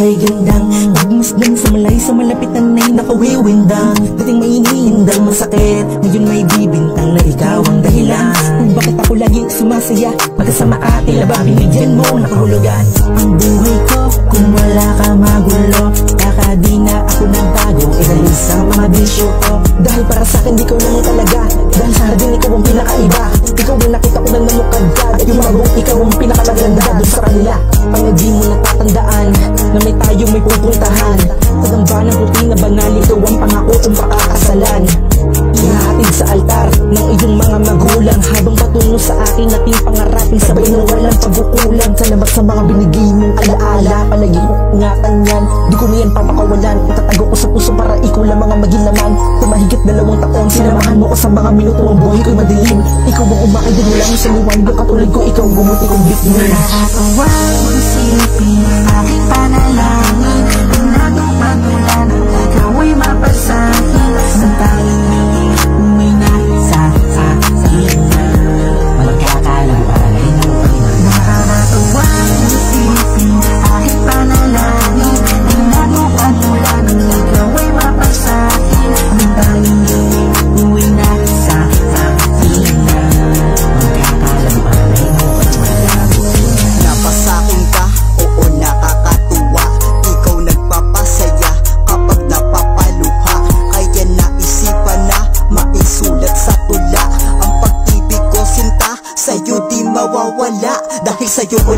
kulay gandang pagmasdan sa malay sa malapit na na'y nakawiwindang. Dating may iniindang masakit, ngayon may bibintang na ikaw ang dahilan kung bakit ako lagi sumasaya. Magkasama atin laba binigyan mo nakahulugan ang buhay ko. Kung wala ka magulo, baka di na ako nagbago. Inalis ang mga bisyo ko dahil para sa akin di ko naman talaga. Dahil sa hardin ikaw ang pinakaiba. Ikaw ang nakita ko ng namukadkad at yung magong ikaw ang pinakamaganda doon sa kanila. Ang di mo natatandaan na may tayo may pupuntahan. Tagamba ng puti na banal, ikaw ang pangako kung pakakasalan. Ihahatid sa altar ng iyong mga magulang habang patungo sa akin ating pangarapin. Sabay na walang pagkukulang. Salamat sa mga binigay mong alaala. Palagi kong ingatan yan, di ko niyan papakawalan. Itatago ko sa puso para ikaw lang mga maginaman. Sa mahigit 2 taon, sinamahan mo ko sa mga minuto. Ang buhay ko'y madilim, ikaw ang umakay din mula mo sa liwanag. Katulad ko, ikaw ang bumuti kong bituin. Nakakawang isipin ang aking panalangin. Ang nagong pagulan, ikaw ay mapasahin. Sa tanging umay na sa akin na magkakalawain mo pa na. Nakakawang isipin aking panalangin. Ang nagong pagulan, ikaw ay mapasahin. Ang tanging umay na sa akin na magkakalawain mo pa na. Napasakin ka, oo nakakatuwa. Ikaw nagpapasaya kapag napapaluha. Kaya naisipan na maisulat sa tula. Ang pag-ibig ko sinta, sa'yo di mawawala. Dahil sa'yo ko